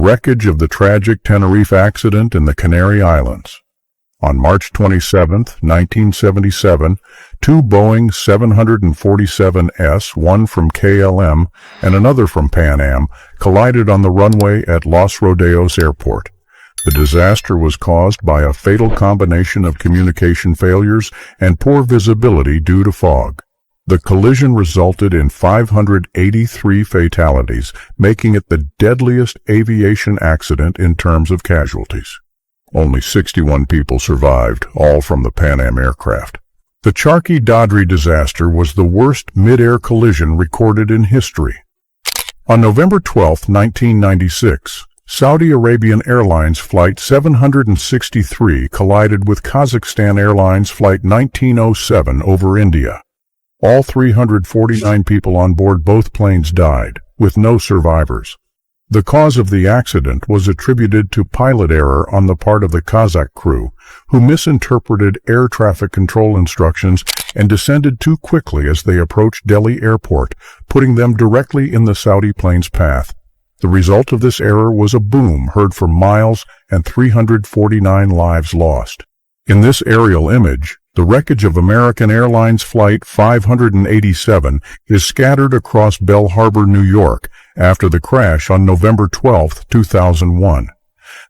Wreckage of the tragic Tenerife accident in the Canary Islands. On March 27, 1977, two Boeing 747s, one from KLM and another from Pan Am, collided on the runway at Los Rodeos Airport. The disaster was caused by a fatal combination of communication failures and poor visibility due to fog. The collision resulted in 583 fatalities, making it the deadliest aviation accident in terms of casualties. Only 61 people survived, all from the Pan Am aircraft. The Charkhi-Dadri disaster was the worst mid-air collision recorded in history. On November 12, 1996, Saudi Arabian Airlines Flight 763 collided with Kazakhstan Airlines Flight 1907 over India. All 349 people on board both planes died, with no survivors. The cause of the accident was attributed to pilot error on the part of the Kazakh crew, who misinterpreted air traffic control instructions and descended too quickly as they approached Delhi Airport, putting them directly in the Saudi plane's path. The result of this error was a boom heard for miles and 349 lives lost. In this aerial image, the wreckage of American Airlines Flight 587 is scattered across Bell Harbor, New York, after the crash on November 12, 2001.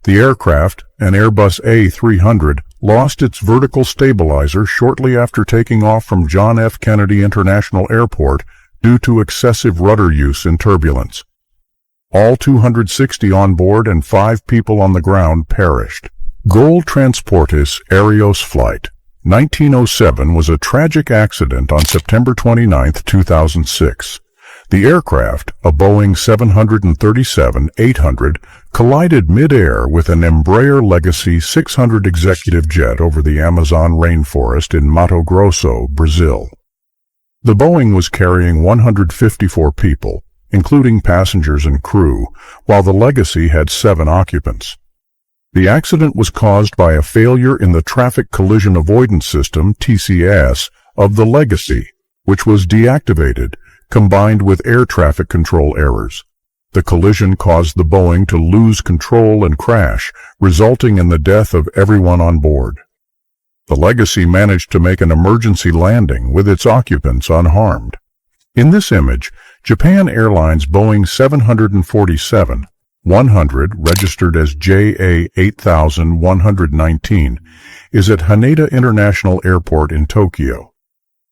The aircraft, an Airbus A300, lost its vertical stabilizer shortly after taking off from John F. Kennedy International Airport due to excessive rudder use in turbulence. All 260 on board and 5 people on the ground perished. Gol Transportes Aéreos Flight 1907 was a tragic accident on September 29, 2006. The aircraft, a Boeing 737-800, collided mid-air with an Embraer Legacy 600 executive jet over the Amazon rainforest in Mato Grosso, Brazil. The Boeing was carrying 154 people, including passengers and crew, while the Legacy had 7 occupants. The accident was caused by a failure in the Traffic Collision Avoidance System, TCS, of the Legacy, which was deactivated, combined with air traffic control errors. The collision caused the Boeing to lose control and crash, resulting in the death of everyone on board. The Legacy managed to make an emergency landing with its occupants unharmed. In this image, Japan Airlines Boeing 747-100, registered as JA8119, is at Haneda International Airport in Tokyo.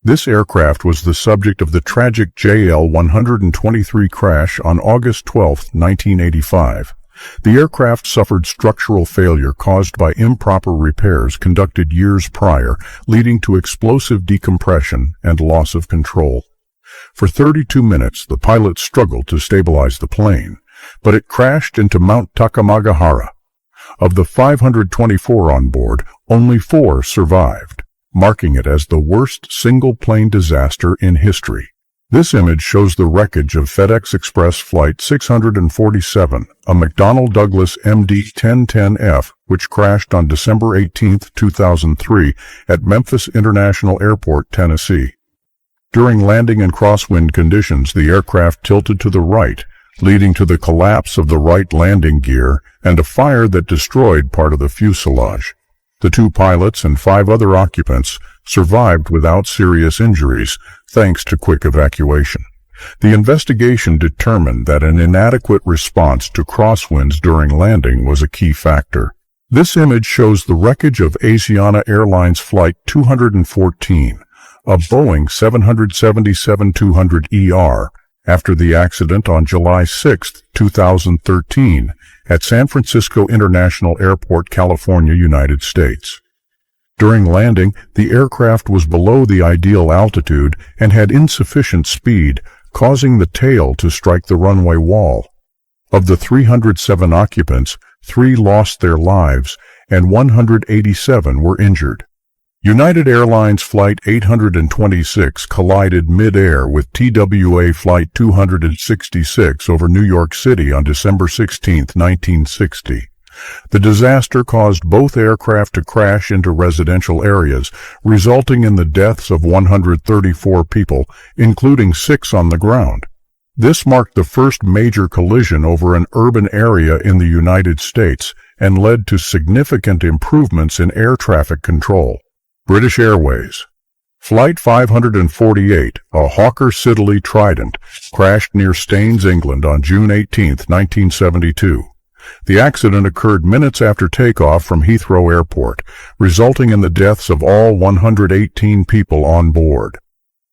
This aircraft was the subject of the tragic JL-123 crash on August 12, 1985. The aircraft suffered structural failure caused by improper repairs conducted years prior, leading to explosive decompression and loss of control. For 32 minutes, the pilot struggled to stabilize the plane, but it crashed into Mount Takamagahara. Of the 524 on board, only 4 survived, marking it as the worst single-plane disaster in history. This image shows the wreckage of FedEx Express Flight 647, a McDonnell Douglas MD-1010F, which crashed on December 18, 2003, at Memphis International Airport, Tennessee. During landing in crosswind conditions, the aircraft tilted to the right, leading to the collapse of the right landing gear and a fire that destroyed part of the fuselage. The 2 pilots and 5 other occupants survived without serious injuries, thanks to quick evacuation. The investigation determined that an inadequate response to crosswinds during landing was a key factor. This image shows the wreckage of Asiana Airlines Flight 214, a Boeing 777-200ER, after the accident on July 6, 2013, at San Francisco International Airport, California, United States. During landing, the aircraft was below the ideal altitude and had insufficient speed, causing the tail to strike the runway wall. Of the 307 occupants, 3 lost their lives and 187 were injured. United Airlines Flight 826 collided mid-air with TWA Flight 266 over New York City on December 16, 1960. The disaster caused both aircraft to crash into residential areas, resulting in the deaths of 134 people, including 6 on the ground. This marked the first major collision over an urban area in the United States and led to significant improvements in air traffic control. British Airways. Flight 548, a Hawker Siddeley Trident, crashed near Staines, England on June 18, 1972. The accident occurred minutes after takeoff from Heathrow Airport, resulting in the deaths of all 118 people on board.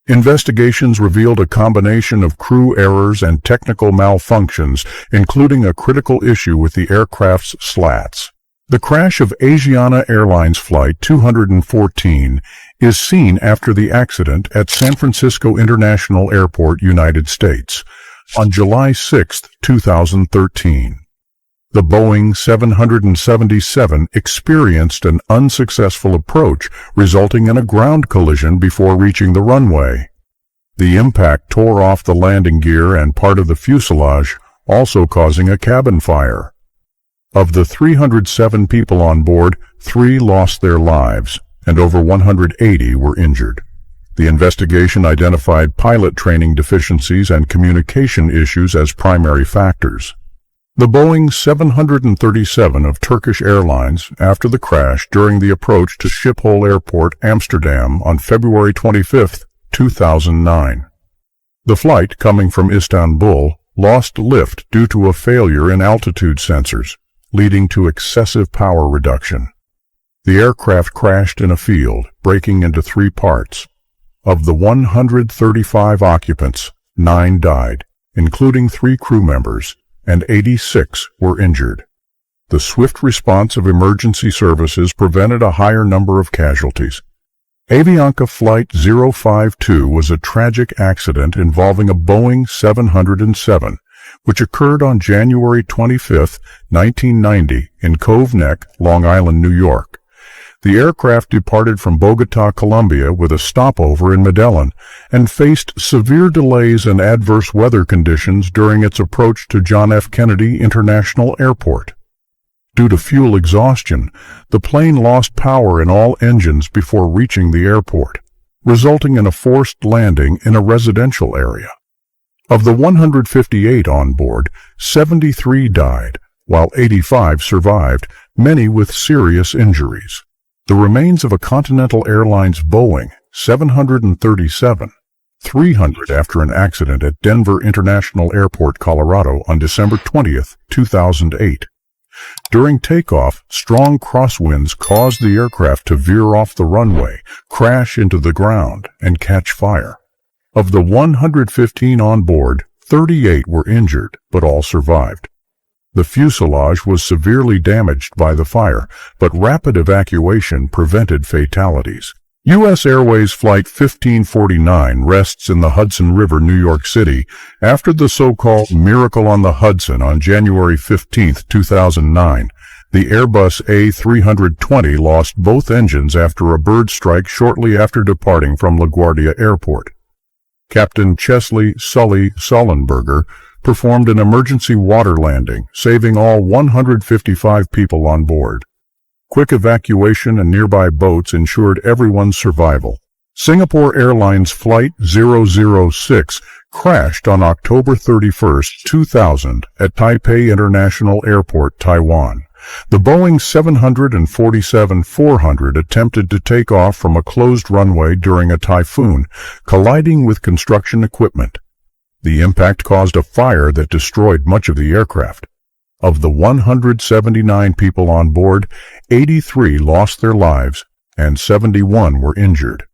Investigations revealed a combination of crew errors and technical malfunctions, including a critical issue with the aircraft's slats. The crash of Asiana Airlines Flight 214 is seen after the accident at San Francisco International Airport, United States, on July 6, 2013. The Boeing 777 experienced an unsuccessful approach, resulting in a ground collision before reaching the runway. The impact tore off the landing gear and part of the fuselage, also causing a cabin fire. Of the 307 people on board, 3 lost their lives, and over 180 were injured. The investigation identified pilot training deficiencies and communication issues as primary factors. The Boeing 737 of Turkish Airlines, after the crash during the approach to Schiphol Airport, Amsterdam, on February 25, 2009. The flight, coming from Istanbul, lost lift due to a failure in altitude sensors, leading to excessive power reduction. The aircraft crashed in a field, breaking into 3 parts. Of the 135 occupants, 9 died, including 3 crew members, and 86 were injured. The swift response of emergency services prevented a higher number of casualties. Avianca Flight 052 was a tragic accident involving a Boeing 707, which occurred on January 25, 1990, in Cove Neck, Long Island, New York. The aircraft departed from Bogota, Colombia, with a stopover in Medellin, and faced severe delays and adverse weather conditions during its approach to John F. Kennedy International Airport. Due to fuel exhaustion, the plane lost power in all engines before reaching the airport, resulting in a forced landing in a residential area. Of the 158 on board, 73 died, while 85 survived, many with serious injuries. The remains of a Continental Airlines Boeing 737, 300 after an accident at Denver International Airport, Colorado on December 20, 2008. During takeoff, strong crosswinds caused the aircraft to veer off the runway, crash into the ground, and catch fire. Of the 115 on board, 38 were injured, but all survived. The fuselage was severely damaged by the fire, but rapid evacuation prevented fatalities. U.S. Airways Flight 1549 rests in the Hudson River, New York City, after the so-called Miracle on the Hudson on January 15, 2009. The Airbus A320 lost both engines after a bird strike shortly after departing from LaGuardia Airport. Captain Chesley Sully Sullenberger performed an emergency water landing, saving all 155 people on board. Quick evacuation and nearby boats ensured everyone's survival. Singapore Airlines Flight 006 crashed on October 31, 2000 at Taipei International Airport, Taiwan. The Boeing 747-400 attempted to take off from a closed runway during a typhoon, colliding with construction equipment. The impact caused a fire that destroyed much of the aircraft. Of the 179 people on board, 83 lost their lives and 71 were injured.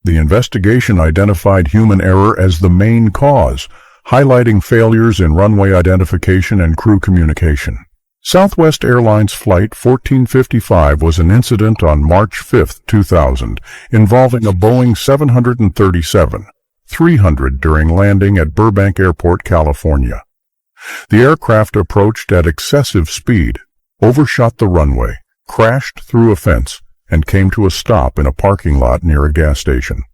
The investigation identified human error as the main cause, highlighting failures in runway identification and crew communication. Southwest Airlines Flight 1455 was an incident on March 5, 2000, involving a Boeing 737. 300 during landing at Burbank Airport, California. The aircraft approached at excessive speed, overshot the runway, crashed through a fence, and came to a stop in a parking lot near a gas station.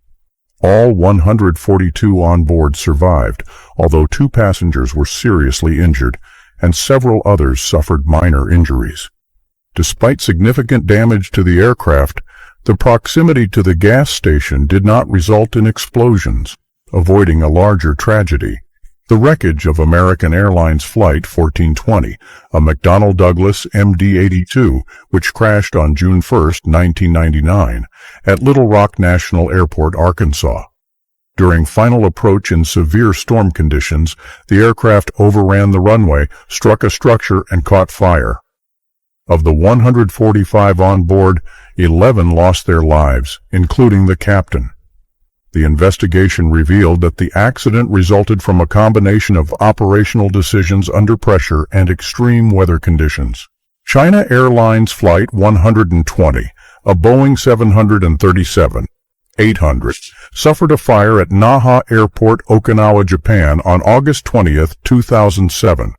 All 142 on board survived, although 2 passengers were seriously injured, and several others suffered minor injuries. Despite significant damage to the aircraft, the proximity to the gas station did not result in explosions, avoiding a larger tragedy. The wreckage of American Airlines Flight 1420, a McDonnell Douglas MD-82, which crashed on June 1, 1999, at Little Rock National Airport, Arkansas. During final approach in severe storm conditions, the aircraft overran the runway, struck a structure, and caught fire. Of the 145 on board, 11 lost their lives, including the captain. The investigation revealed that the accident resulted from a combination of operational decisions under pressure and extreme weather conditions. China Airlines Flight 120, a Boeing 737-800, suffered a fire at Naha Airport, Okinawa, Japan on August 20, 2007.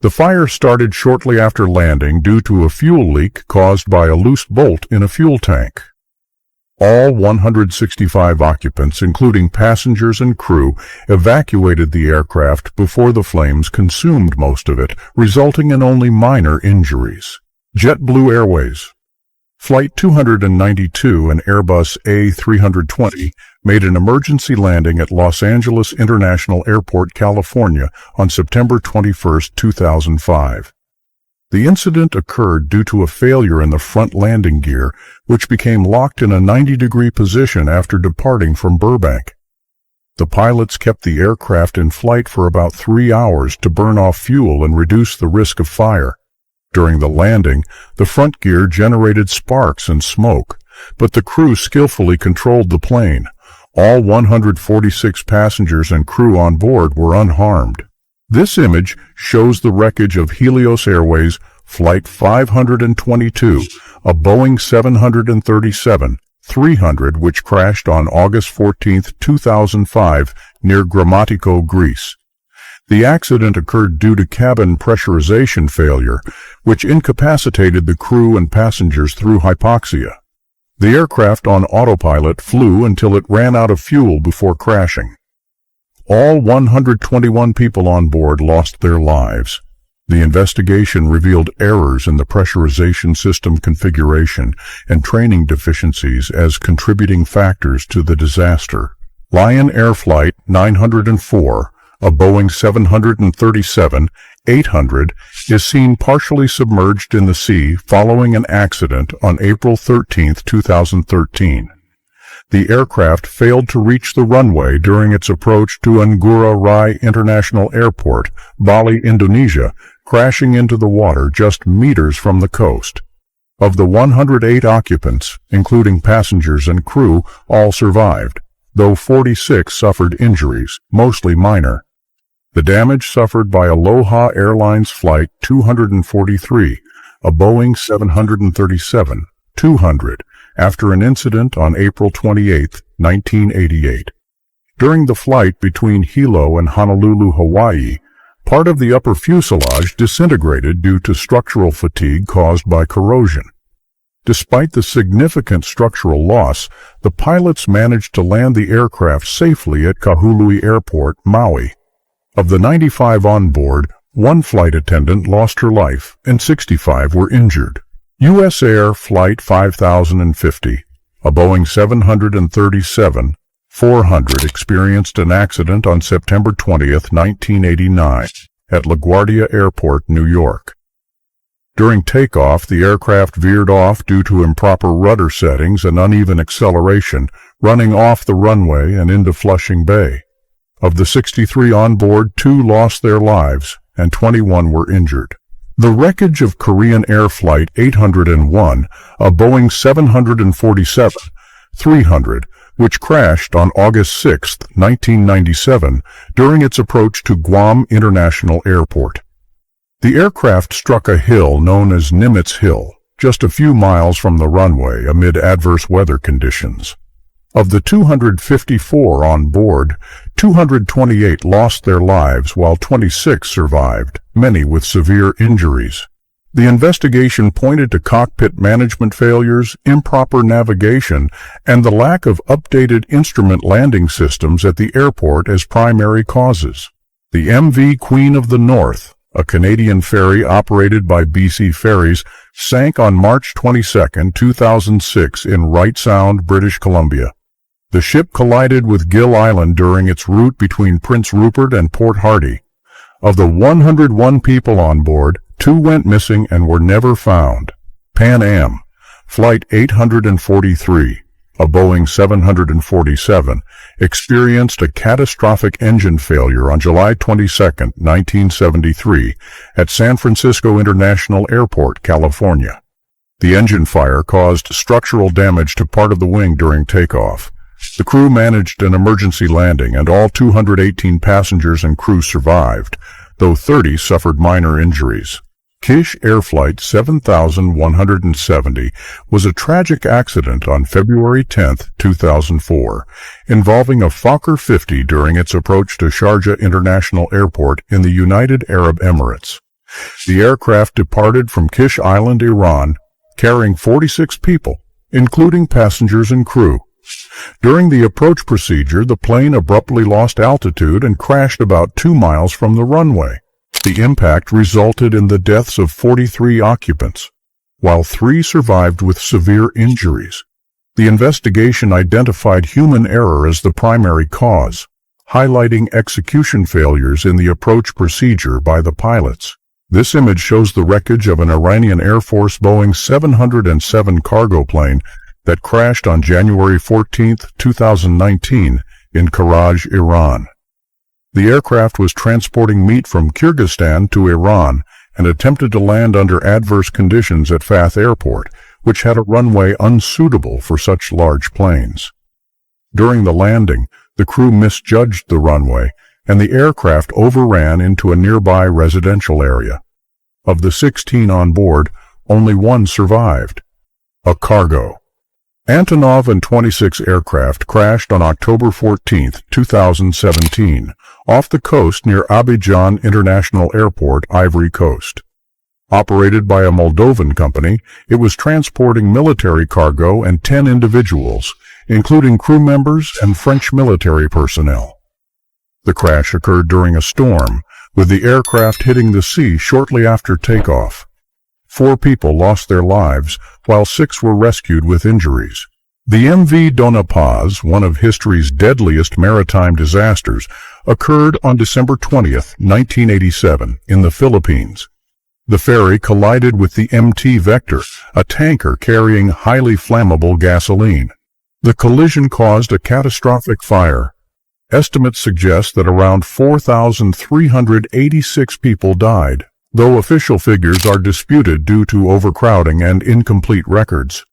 The fire started shortly after landing due to a fuel leak caused by a loose bolt in a fuel tank. All 165 occupants, including passengers and crew, evacuated the aircraft before the flames consumed most of it, resulting in only minor injuries. JetBlue Airways Flight 292, an Airbus A320, made an emergency landing at Los Angeles International Airport, California, on September 21, 2005. The incident occurred due to a failure in the front landing gear, which became locked in a 90-degree position after departing from Burbank. The pilots kept the aircraft in flight for about 3 hours to burn off fuel and reduce the risk of fire. During the landing, the front gear generated sparks and smoke, but the crew skillfully controlled the plane. All 146 passengers and crew on board were unharmed. This image shows the wreckage of Helios Airways Flight 522, a Boeing 737-300, which crashed on August 14, 2005, near Grammatico, Greece. The accident occurred due to cabin pressurization failure, which incapacitated the crew and passengers through hypoxia. The aircraft on autopilot flew until it ran out of fuel before crashing. All 121 people on board lost their lives. The investigation revealed errors in the pressurization system configuration and training deficiencies as contributing factors to the disaster. Lion Air Flight 904, a Boeing 737-800, is seen partially submerged in the sea following an accident on April 13, 2013. The aircraft failed to reach the runway during its approach to Ngurah Rai International Airport, Bali, Indonesia, crashing into the water just meters from the coast. Of the 108 occupants, including passengers and crew, all survived, though 46 suffered injuries, mostly minor. The damage suffered by Aloha Airlines Flight 243, a Boeing 737-200, after an incident on April 28, 1988. During the flight between Hilo and Honolulu, Hawaii, part of the upper fuselage disintegrated due to structural fatigue caused by corrosion. Despite the significant structural loss, the pilots managed to land the aircraft safely at Kahului Airport, Maui. Of the 95 on board, 1 flight attendant lost her life and 65 were injured. U.S. Air Flight 5050, a Boeing 737-400, experienced an accident on September 20, 1989, at LaGuardia Airport, New York. During takeoff, the aircraft veered off due to improper rudder settings and uneven acceleration, running off the runway and into Flushing Bay. Of the 63 on board, 2 lost their lives and 21 were injured. The wreckage of Korean Air Flight 801, a Boeing 747-300, which crashed on August 6, 1997, during its approach to Guam International Airport. The aircraft struck a hill known as Nimitz Hill, just a few miles from the runway amid adverse weather conditions. Of the 254 on board, 228 lost their lives while 26 survived, many with severe injuries. The investigation pointed to cockpit management failures, improper navigation, and the lack of updated instrument landing systems at the airport as primary causes. The MV Queen of the North, a Canadian ferry operated by BC Ferries, sank on March 22, 2006 in Wright Sound, British Columbia. The ship collided with Gill Island during its route between Prince Rupert and Port Hardy. Of the 101 people on board, 2 went missing and were never found. Pan Am, Flight 843, a Boeing 747, experienced a catastrophic engine failure on July 22, 1973, at San Francisco International Airport, California. The engine fire caused structural damage to part of the wing during takeoff. The crew managed an emergency landing, and all 218 passengers and crew survived, though 30 suffered minor injuries. Kish Air Flight 7170 was a tragic accident on February 10, 2004, involving a Fokker 50 during its approach to Sharjah International Airport in the United Arab Emirates. The aircraft departed from Kish Island, Iran, carrying 46 people, including passengers and crew. During the approach procedure, the plane abruptly lost altitude and crashed about 2 miles from the runway. The impact resulted in the deaths of 43 occupants, while 3 survived with severe injuries. The investigation identified human error as the primary cause, highlighting execution failures in the approach procedure by the pilots. This image shows the wreckage of an Iranian Air Force Boeing 707 cargo plane that crashed on January 14, 2019, in Karaj, Iran. The aircraft was transporting meat from Kyrgyzstan to Iran and attempted to land under adverse conditions at Fath Airport, which had a runway unsuitable for such large planes. During the landing, the crew misjudged the runway, and the aircraft overran into a nearby residential area. Of the 16 on board, only 1 survived. A cargo. Antonov and 26 aircraft crashed on October 14, 2017, off the coast near Abidjan International Airport, Ivory Coast. Operated by a Moldovan company, it was transporting military cargo and 10 individuals, including crew members and French military personnel. The crash occurred during a storm, with the aircraft hitting the sea shortly after takeoff. 4 people lost their lives, while 6 were rescued with injuries. The MV Dona Paz, one of history's deadliest maritime disasters, occurred on December 20, 1987, in the Philippines. The ferry collided with the MT Vector, a tanker carrying highly flammable gasoline. The collision caused a catastrophic fire. Estimates suggest that around 4,386 people died, though official figures are disputed due to overcrowding and incomplete records.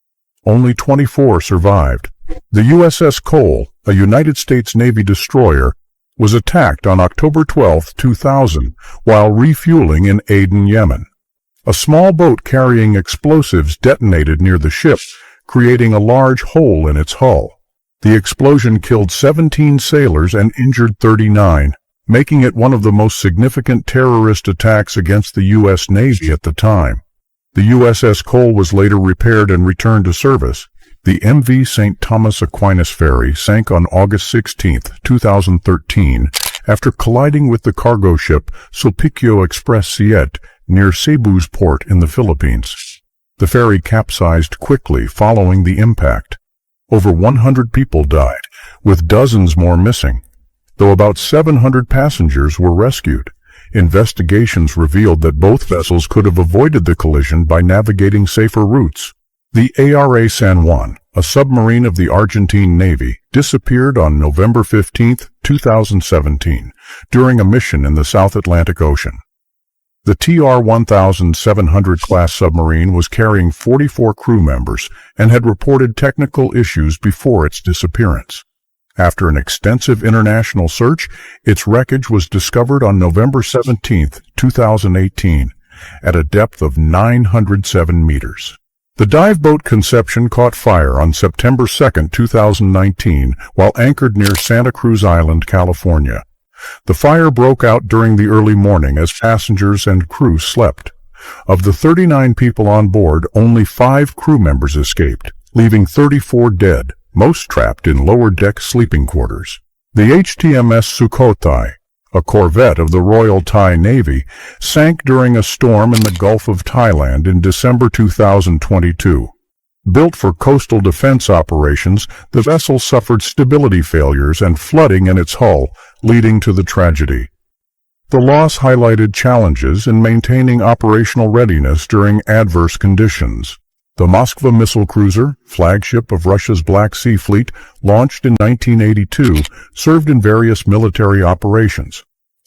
Only 24 survived. The USS Cole, a United States Navy destroyer, was attacked on October 12, 2000, while refueling in Aden, Yemen. A small boat carrying explosives detonated near the ship, creating a large hole in its hull. The explosion killed 17 sailors and injured 39. Making it one of the most significant terrorist attacks against the U.S. Navy at the time. The USS Cole was later repaired and returned to service. The MV St. Thomas Aquinas ferry sank on August 16, 2013, after colliding with the cargo ship Sulpicio Express Siete near Cebu's port in the Philippines. The ferry capsized quickly following the impact. Over 100 people died, with dozens more missing. Though about 700 passengers were rescued. Investigations revealed that both vessels could have avoided the collision by navigating safer routes. The ARA San Juan, a submarine of the Argentine Navy, disappeared on November 15, 2017, during a mission in the South Atlantic Ocean. The TR-1700 class submarine was carrying 44 crew members and had reported technical issues before its disappearance. After an extensive international search, its wreckage was discovered on November 17, 2018, at a depth of 907 meters. The dive boat Conception caught fire on September 2, 2019, while anchored near Santa Cruz Island, California. The fire broke out during the early morning as passengers and crew slept. Of the 39 people on board, only 5 crew members escaped, leaving 34 dead, most trapped in lower-deck sleeping quarters. The HTMS Sukhothai, a corvette of the Royal Thai Navy, sank during a storm in the Gulf of Thailand in December 2022. Built for coastal defense operations, the vessel suffered stability failures and flooding in its hull, leading to the tragedy. The loss highlighted challenges in maintaining operational readiness during adverse conditions. The Moskva missile cruiser, flagship of Russia's Black Sea Fleet, launched in 1982, served in various military operations.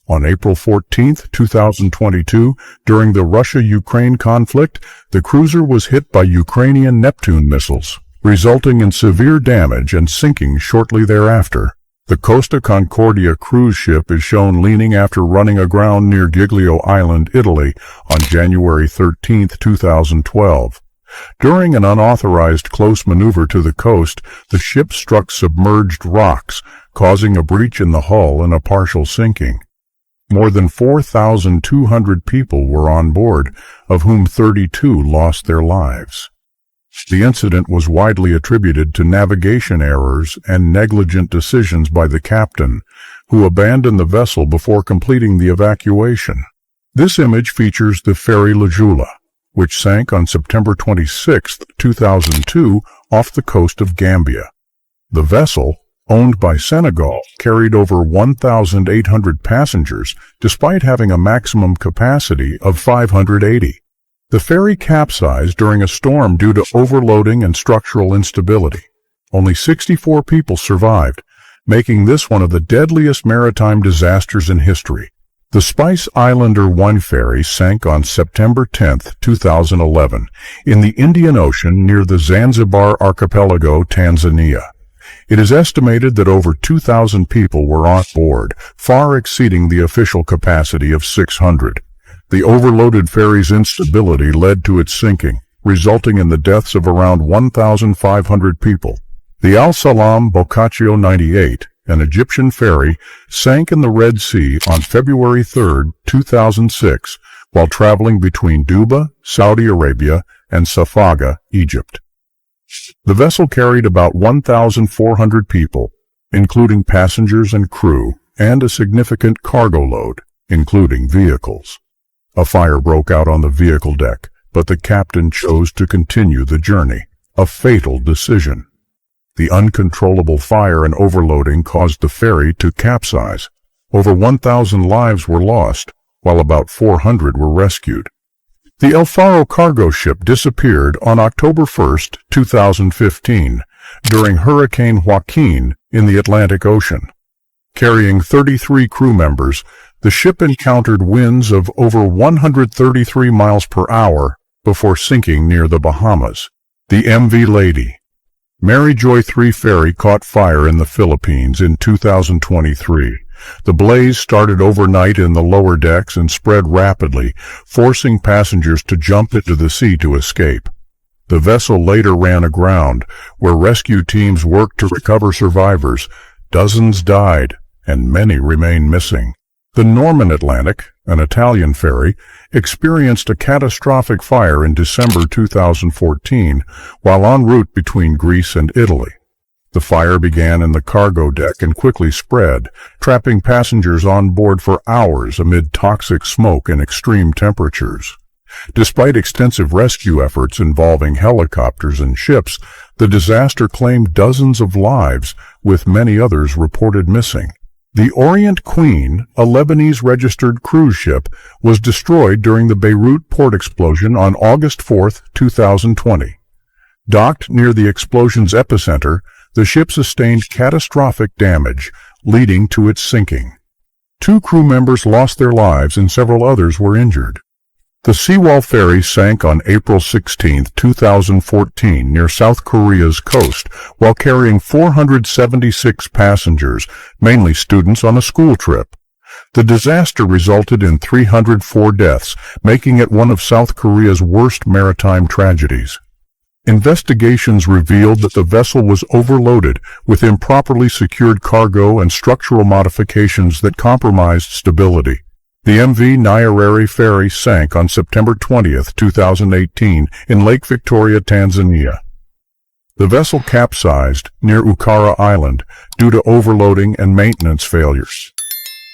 On April 14, 2022, during the Russia-Ukraine conflict, the cruiser was hit by Ukrainian Neptune missiles, resulting in severe damage and sinking shortly thereafter. The Costa Concordia cruise ship is shown leaning after running aground near Giglio Island, Italy, on January 13, 2012. During an unauthorized close maneuver to the coast, the ship struck submerged rocks, causing a breach in the hull and a partial sinking. More than 4,200 people were on board, of whom 32 lost their lives. The incident was widely attributed to navigation errors and negligent decisions by the captain, who abandoned the vessel before completing the evacuation. This image features the ferry La Jula, which sank on September 26, 2002, off the coast of Gambia. The vessel, owned by Senegal, carried over 1,800 passengers, despite having a maximum capacity of 580. The ferry capsized during a storm due to overloading and structural instability. Only 64 people survived, making this one of the deadliest maritime disasters in history. The Spice Islander 1 ferry sank on September 10, 2011, in the Indian Ocean near the Zanzibar archipelago, Tanzania. It is estimated that over 2,000 people were on board, far exceeding the official capacity of 600. The overloaded ferry's instability led to its sinking, resulting in the deaths of around 1,500 people. The Al Salam Boccaccio 98, an Egyptian ferry, sank in the Red Sea on February 3, 2006, while traveling between Duba, Saudi Arabia, and Safaga, Egypt. The vessel carried about 1,400 people, including passengers and crew, and a significant cargo load, including vehicles. A fire broke out on the vehicle deck, but the captain chose to continue the journey, a fatal decision. The uncontrollable fire and overloading caused the ferry to capsize. Over 1,000 lives were lost, while about 400 were rescued. The El Faro cargo ship disappeared on October 1, 2015, during Hurricane Joaquin in the Atlantic Ocean. Carrying 33 crew members, the ship encountered winds of over 133 miles per hour before sinking near the Bahamas. The MV Lady. Mary Joy 3 ferry caught fire in the Philippines in 2023. The blaze started overnight in the lower decks and spread rapidly, forcing passengers to jump into the sea to escape. The vessel later ran aground, where rescue teams worked to recover survivors. Dozens died, and many remain missing. The Norman Atlantic, an Italian ferry, experienced a catastrophic fire in December 2014 while en route between Greece and Italy. The fire began in the cargo deck and quickly spread, trapping passengers on board for hours amid toxic smoke and extreme temperatures. Despite extensive rescue efforts involving helicopters and ships, the disaster claimed dozens of lives, with many others reported missing. The Orient Queen, a Lebanese-registered cruise ship, was destroyed during the Beirut port explosion on August 4, 2020. Docked near the explosion's epicenter, the ship sustained catastrophic damage, leading to its sinking. 2 crew members lost their lives and several others were injured. The Seawall ferry sank on April 16, 2014, near South Korea's coast, while carrying 476 passengers, mainly students on a school trip. The disaster resulted in 304 deaths, making it one of South Korea's worst maritime tragedies. Investigations revealed that the vessel was overloaded with improperly secured cargo and structural modifications that compromised stability. The MV Nyerere ferry sank on September 20, 2018, in Lake Victoria, Tanzania. The vessel capsized near Ukara Island due to overloading and maintenance failures.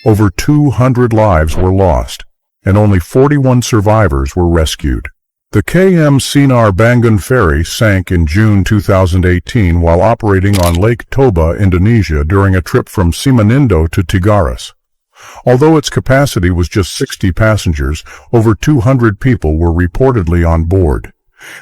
Over 200 lives were lost, and only 41 survivors were rescued. The KM Sinar Bangun ferry sank in June 2018 while operating on Lake Toba, Indonesia during a trip from Simanindo to Tigaras. Although its capacity was just 60 passengers, over 200 people were reportedly on board.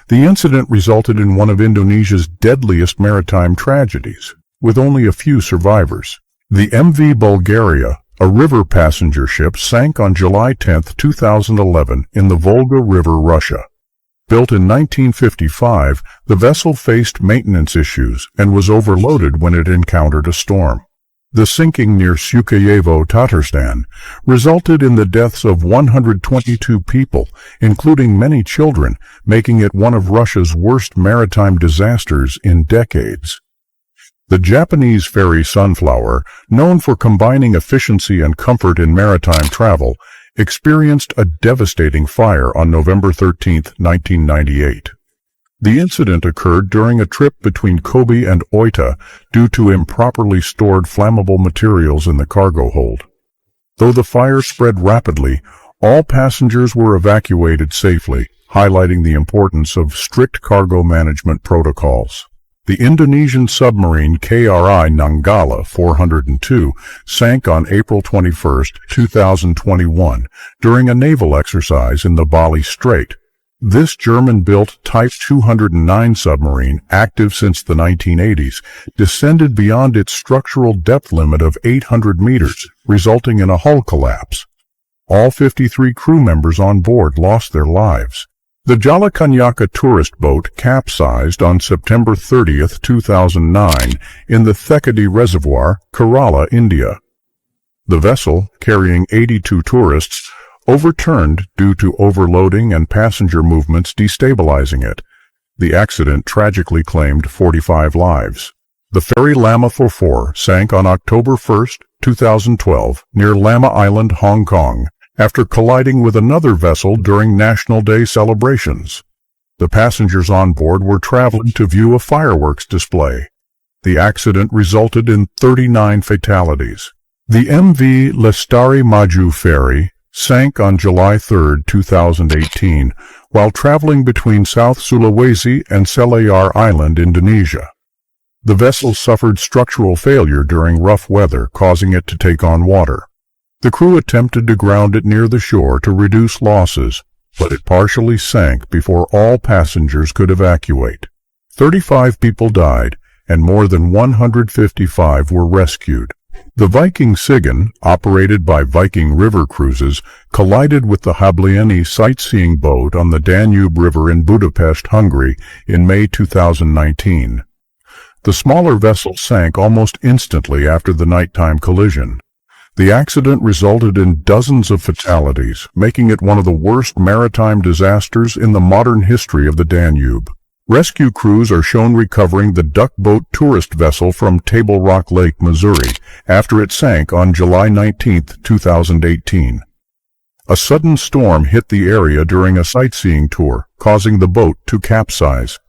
The incident resulted in one of Indonesia's deadliest maritime tragedies, with only a few survivors. The MV Bulgaria, a river passenger ship, sank on July 10, 2011 in the Volga River, Russia. Built in 1955, the vessel faced maintenance issues and was overloaded when it encountered a storm. The sinking near Sukayevo, Tatarstan, resulted in the deaths of 122 people, including many children, making it one of Russia's worst maritime disasters in decades. The Japanese ferry Sunflower, known for combining efficiency and comfort in maritime travel, experienced a devastating fire on November 13, 1998. The incident occurred during a trip between Kobe and Oita due to improperly stored flammable materials in the cargo hold. Though the fire spread rapidly, all passengers were evacuated safely, highlighting the importance of strict cargo management protocols. The Indonesian submarine KRI Nanggala 402 sank on April 21, 2021, during a naval exercise in the Bali Strait. This German-built Type 209 submarine, active since the 1980s, descended beyond its structural depth limit of 800 meters, resulting in a hull collapse. All 53 crew members on board lost their lives. The Jalakanyaka tourist boat capsized on September 30, 2009, in the Thekadi Reservoir, Kerala, India. The vessel, carrying 82 tourists, overturned due to overloading and passenger movements destabilizing it. The accident tragically claimed 45 lives. The ferry Lama 44 sank on October 1, 2012, near Lama Island, Hong Kong, after colliding with another vessel during National Day celebrations. The passengers on board were traveling to view a fireworks display. The accident resulted in 39 fatalities. The MV Lestari Maju ferry sank on July 3, 2018, while traveling between South Sulawesi and Selayar Island, Indonesia. The vessel suffered structural failure during rough weather, causing it to take on water. The crew attempted to ground it near the shore to reduce losses, but it partially sank before all passengers could evacuate. 35 people died, and more than 155 were rescued. The Viking Sigyn, operated by Viking River Cruises, collided with the Hablieni sightseeing boat on the Danube River in Budapest, Hungary, in May 2019. The smaller vessel sank almost instantly after the nighttime collision. The accident resulted in dozens of fatalities, making it one of the worst maritime disasters in the modern history of the Danube. Rescue crews are shown recovering the Duck Boat tourist vessel from Table Rock Lake, Missouri, after it sank on July 19, 2018. A sudden storm hit the area during a sightseeing tour, causing the boat to capsize.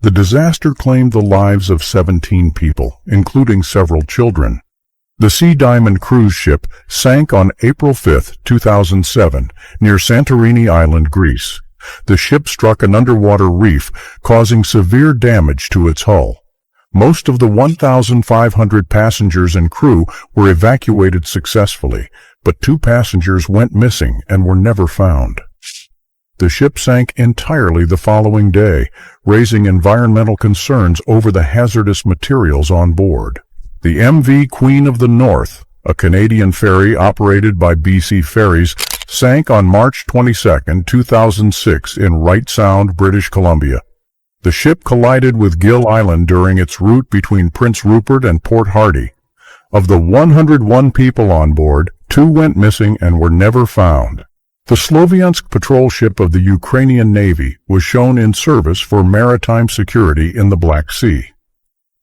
The disaster claimed the lives of 17 people, including several children. The Sea Diamond cruise ship sank on April 5, 2007, near Santorini Island, Greece. The ship struck an underwater reef, causing severe damage to its hull. Most of the 1,500 passengers and crew were evacuated successfully, but 2 passengers went missing and were never found. The ship sank entirely the following day, raising environmental concerns over the hazardous materials on board. The MV Queen of the North, a Canadian ferry operated by BC Ferries, sank on March 22, 2006 in Wright Sound, British Columbia. The ship collided with Gill Island during its route between Prince Rupert and Port Hardy. Of the 101 people on board, 2 went missing and were never found. The Sloviansk patrol ship of the Ukrainian Navy was shown in service for maritime security in the Black Sea.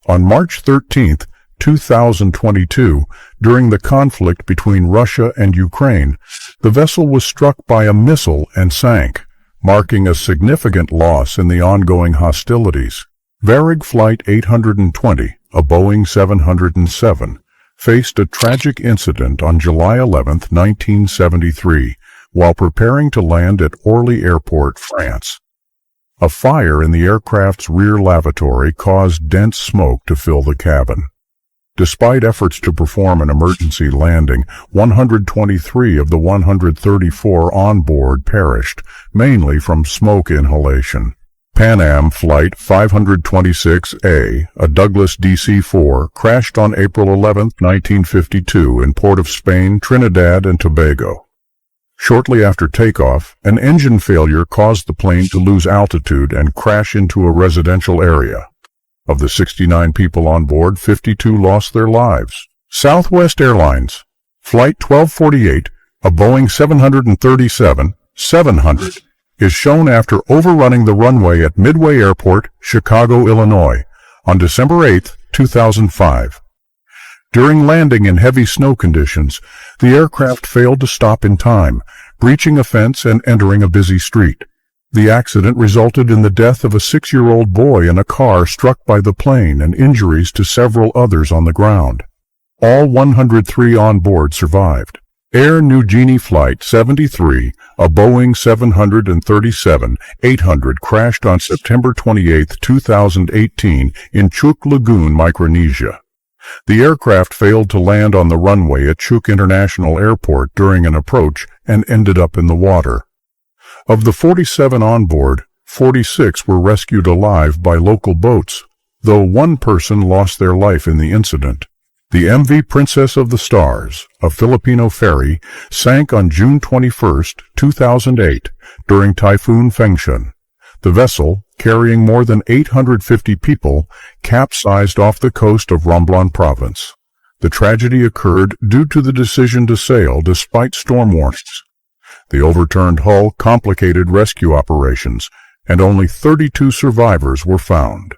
On March 13, 2022, during the conflict between Russia and Ukraine, the vessel was struck by a missile and sank, marking a significant loss in the ongoing hostilities. Varig Flight 820, a Boeing 707, faced a tragic incident on July 11, 1973, while preparing to land at Orly Airport, France. A fire in the aircraft's rear lavatory caused dense smoke to fill the cabin. Despite efforts to perform an emergency landing, 123 of the 134 on board perished, mainly from smoke inhalation. Pan Am Flight 526A, a Douglas DC-4, crashed on April 11, 1952 in Port of Spain, Trinidad and Tobago. Shortly after takeoff, an engine failure caused the plane to lose altitude and crash into a residential area. Of the 69 people on board, 52 lost their lives. Southwest Airlines Flight 1248, a Boeing 737-700, is shown after overrunning the runway at Midway Airport, Chicago, Illinois, on December 8, 2005. During landing in heavy snow conditions, the aircraft failed to stop in time, breaching a fence and entering a busy street. The accident resulted in the death of a 6-year-old boy in a car struck by the plane and injuries to several others on the ground. All 103 on board survived. Air Niugini Flight 73, a Boeing 737-800 crashed on September 28, 2018 in Chuuk Lagoon, Micronesia. The aircraft failed to land on the runway at Chuuk International Airport during an approach and ended up in the water. Of the 47 on board, 46 were rescued alive by local boats, though one person lost their life in the incident. The MV Princess of the Stars, a Filipino ferry, sank on June 21, 2008, during Typhoon Fengshan. The vessel, carrying more than 850 people, capsized off the coast of Romblon Province. The tragedy occurred due to the decision to sail despite storm warnings. The overturned hull complicated rescue operations, and only 32 survivors were found.